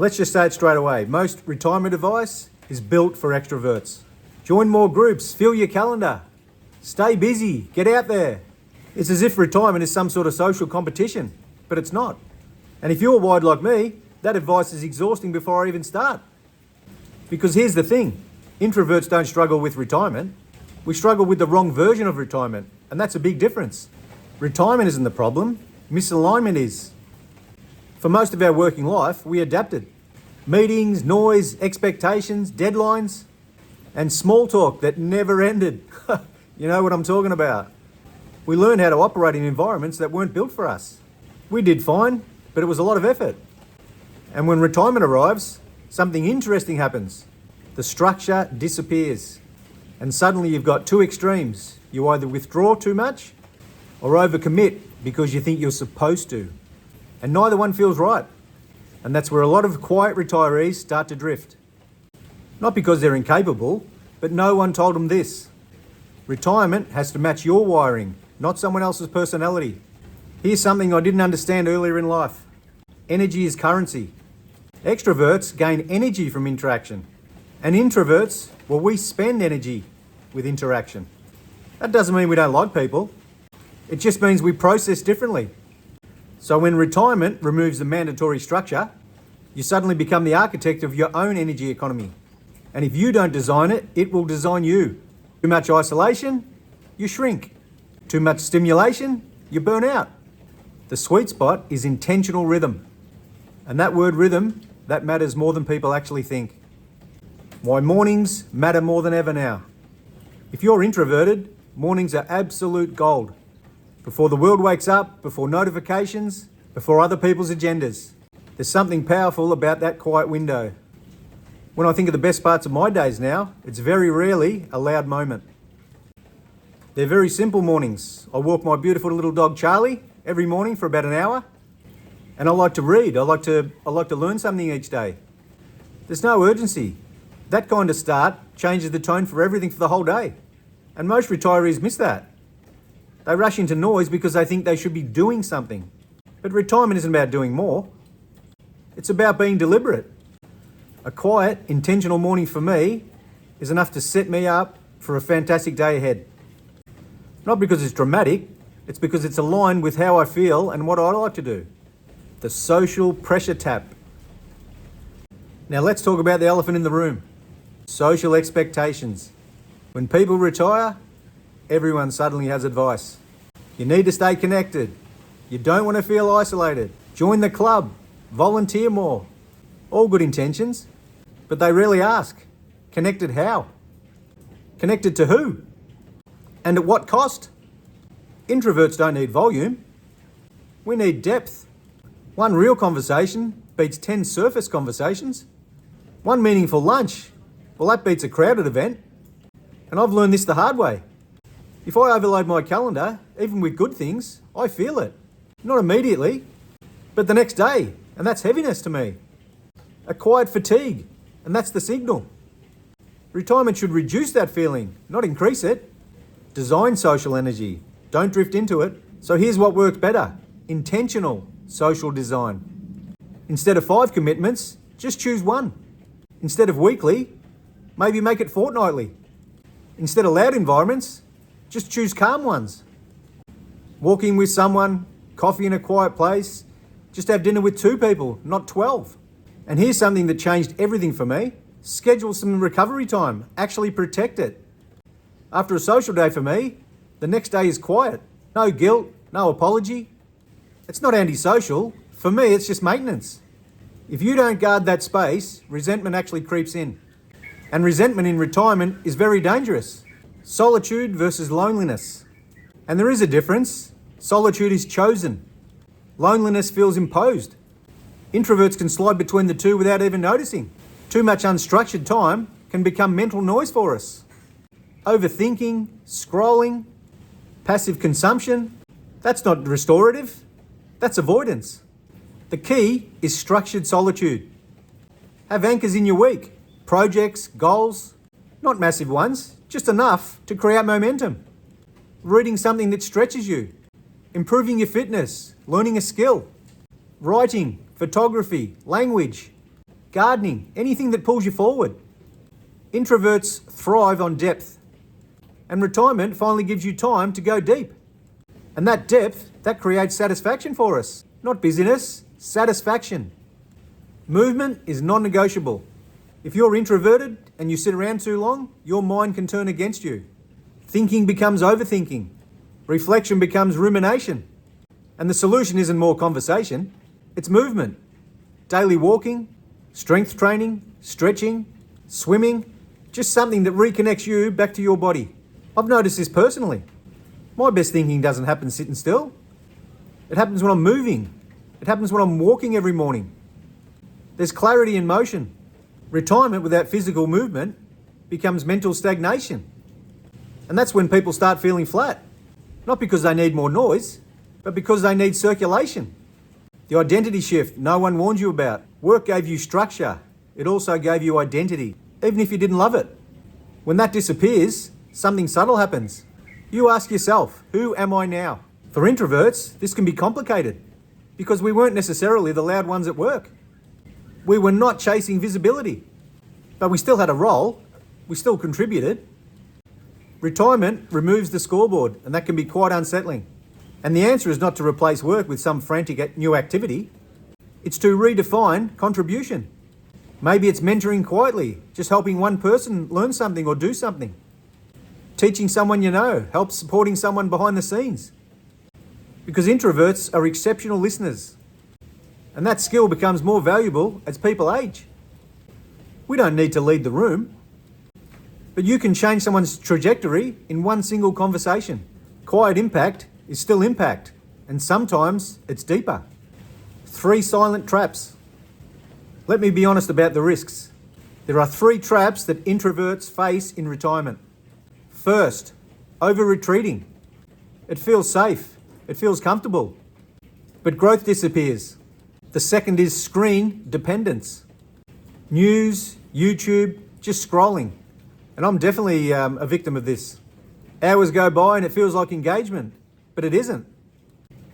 Let's just say it straight away. Most retirement advice is built for extroverts. Join more groups, fill your calendar, stay busy, get out there. It's as if retirement is some sort of social competition, but it's not. And if you're wired like me, that advice is exhausting before I even start. Because here's the thing, introverts don't struggle with retirement. We struggle with the wrong version of retirement, and that's a big difference. Retirement isn't the problem, misalignment is. For most of our working life, we adapted. Meetings, noise, expectations, deadlines, and small talk that never ended. You know what I'm talking about. We learned how to operate in environments that weren't built for us. We did fine, but it was a lot of effort. And when retirement arrives, something interesting happens. The structure disappears. And suddenly you've got two extremes. You either withdraw too much or overcommit because you think you're supposed to. And neither one feels right. And that's where a lot of quiet retirees start to drift. Not because they're incapable, but no one told them this. Retirement has to match your wiring, not someone else's personality. Here's something I didn't understand earlier in life. Energy is currency. Extroverts gain energy from interaction. And introverts, well, we spend energy with interaction. That doesn't mean we don't like people. It just means we process differently. So when retirement removes the mandatory structure, you suddenly become the architect of your own energy economy. And if you don't design it, it will design you. Too much isolation, you shrink. Too much stimulation, you burn out. The sweet spot is intentional rhythm. And that word rhythm, that matters more than people actually think. Why mornings matter more than ever now. If you're introverted, mornings are absolute gold. Before the world wakes up, before notifications, before other people's agendas. There's something powerful about that quiet window. When I think of the best parts of my days now, it's very rarely a loud moment. They're very simple mornings. I walk my beautiful little dog Charlie every morning for about an hour. And I like to read. I like to learn something each day. There's no urgency. That kind of start changes the tone for everything for the whole day. And most retirees miss that. They rush into noise because they think they should be doing something. But retirement isn't about doing more. It's about being deliberate. A quiet, intentional morning for me is enough to set me up for a fantastic day ahead. Not because it's dramatic, it's because it's aligned with how I feel and what I like to do. The social pressure tap. Now let's talk about the elephant in the room. Social expectations. When people retire, everyone suddenly has advice. You need to stay connected. You don't want to feel isolated. Join the club. Volunteer more. All good intentions, but they rarely ask. Connected how? Connected to who? And at what cost? Introverts don't need volume. We need depth. One real conversation beats 10 surface conversations. One meaningful lunch, well, that beats a crowded event. And I've learned this the hard way. If I overload my calendar, even with good things, I feel it. Not immediately, but the next day, and that's heaviness to me. A quiet fatigue, and that's the signal. Retirement should reduce that feeling, not increase it. Design social energy, don't drift into it. So here's what works better. Intentional social design. Instead of 5 commitments, just choose one. Instead of weekly, maybe make it fortnightly. Instead of loud environments, just choose calm ones. Walking with someone, coffee in a quiet place, just have dinner with 2 people, not 12. And here's something that changed everything for me. Schedule some recovery time, actually protect it. After a social day for me, the next day is quiet. No guilt, no apology. It's not antisocial. For me, it's just maintenance. If you don't guard that space, resentment actually creeps in. And resentment in retirement is very dangerous. Solitude versus loneliness. And there is a difference. Solitude is chosen. Loneliness feels imposed. Introverts can slide between the two without even noticing. Too much unstructured time can become mental noise for us. Overthinking, scrolling, passive consumption, that's not restorative, that's avoidance. The key is structured solitude. Have anchors in your week, projects, goals, not massive ones, just enough to create momentum. Reading something that stretches you, improving your fitness, learning a skill, writing, photography, language. gardening, anything that pulls you forward. Introverts thrive on depth, and retirement finally gives you time to go deep. And that depth, that creates satisfaction for us. Not busyness, satisfaction. Movement is non-negotiable. If you're introverted and you sit around too long, your mind can turn against you. Thinking becomes overthinking. Reflection becomes rumination. And the solution isn't more conversation, it's movement. Daily walking, strength training, stretching, swimming, just something that reconnects you back to your body. I've noticed this personally. My best thinking doesn't happen sitting still. It happens when I'm moving. It happens when I'm walking every morning. There's clarity in motion. Retirement without physical movement becomes mental stagnation. And that's when people start feeling flat. Not because they need more noise, but because they need circulation. The identity shift no one warned you about. Work gave you structure. It also gave you identity, even if you didn't love it. When that disappears, something subtle happens. You ask yourself, who am I now? For introverts, this can be complicated because we weren't necessarily the loud ones at work. We were not chasing visibility, but we still had a role. We still contributed. Retirement removes the scoreboard, and that can be quite unsettling. And the answer is not to replace work with some frantic new activity. It's to redefine contribution. Maybe it's mentoring quietly, just helping one person learn something or do something. Teaching someone you know, helps supporting someone behind the scenes. Because introverts are exceptional listeners. And that skill becomes more valuable as people age. We don't need to lead the room, but you can change someone's trajectory in one single conversation. Quiet impact is still impact, and sometimes it's deeper. 3 silent traps. Let me be honest about the risks. There are 3 traps that introverts face in retirement. First, over-retreating. It feels safe, it feels comfortable, but growth disappears. The second is screen dependence. News, YouTube, just scrolling. And I'm definitely a victim of this. Hours go by and it feels like engagement, but it isn't.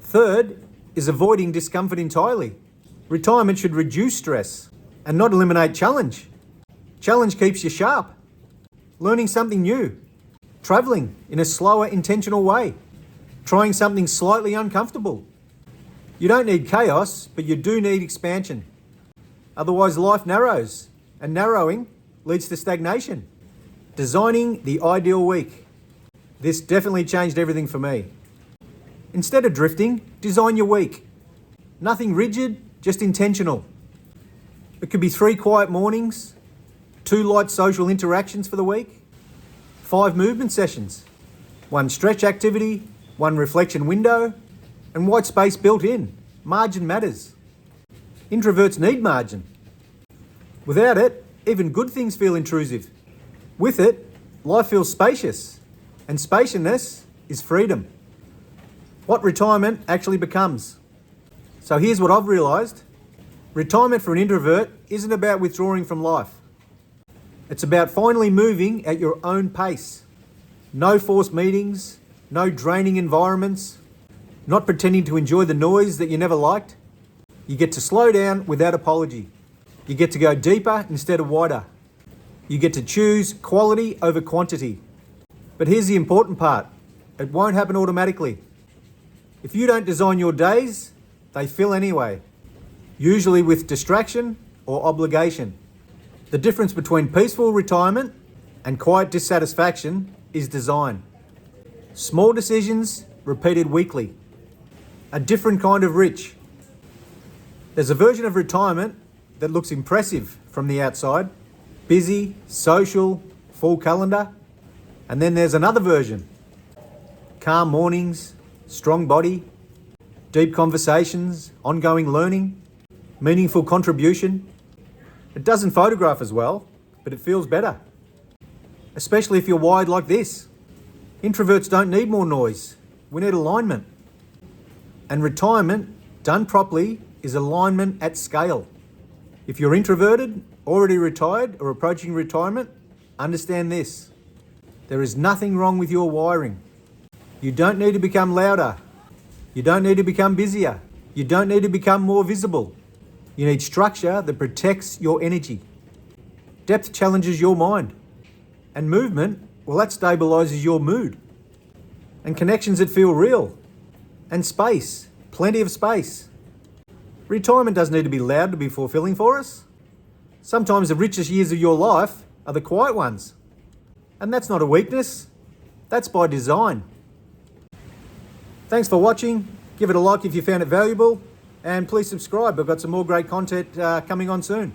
Third is avoiding discomfort entirely. Retirement should reduce stress and not eliminate challenge. Challenge keeps you sharp. Learning something new. Traveling in a slower, intentional way. Trying something slightly uncomfortable. You don't need chaos, but you do need expansion. Otherwise, life narrows, and narrowing leads to stagnation. Designing the ideal week. This definitely changed everything for me. Instead of drifting, design your week. Nothing rigid, just intentional. It could be 3 quiet mornings, 2 light social interactions for the week, 5 movement sessions, 1 stretch activity, 1 reflection window, and white space built in. Margin matters. Introverts need margin. Without it, even good things feel intrusive. With it, life feels spacious, and spaciousness is freedom. What retirement actually becomes. So here's what I've realised. Retirement for an introvert isn't about withdrawing from life. It's about finally moving at your own pace. No forced meetings, no draining environments, not pretending to enjoy the noise that you never liked. You get to slow down without apology. You get to go deeper instead of wider. You get to choose quality over quantity. But here's the important part. It won't happen automatically. If you don't design your days, they fill anyway, usually with distraction or obligation. The difference between peaceful retirement and quiet dissatisfaction is design. Small decisions repeated weekly. A different kind of rich. There's a version of retirement that looks impressive from the outside. Busy, social, full calendar. And then there's another version. Calm mornings, strong body, deep conversations, ongoing learning, meaningful contribution. It doesn't photograph as well, but it feels better. Especially if you're wired like this. Introverts don't need more noise. We need alignment. And retirement, done properly, is alignment at scale. If you're introverted, already retired, or approaching retirement, understand this. There is nothing wrong with your wiring. You don't need to become louder. You don't need to become busier. You don't need to become more visible. You need structure that protects your energy. Depth challenges your mind. And movement, well, that stabilises your mood. And connections that feel real. And space, plenty of space. Retirement doesn't need to be loud to be fulfilling for us. Sometimes the richest years of your life are the quiet ones. And that's not a weakness, that's by design. Thanks for watching. Give it a like if you found it valuable. And please subscribe. I've got some more great content coming on soon.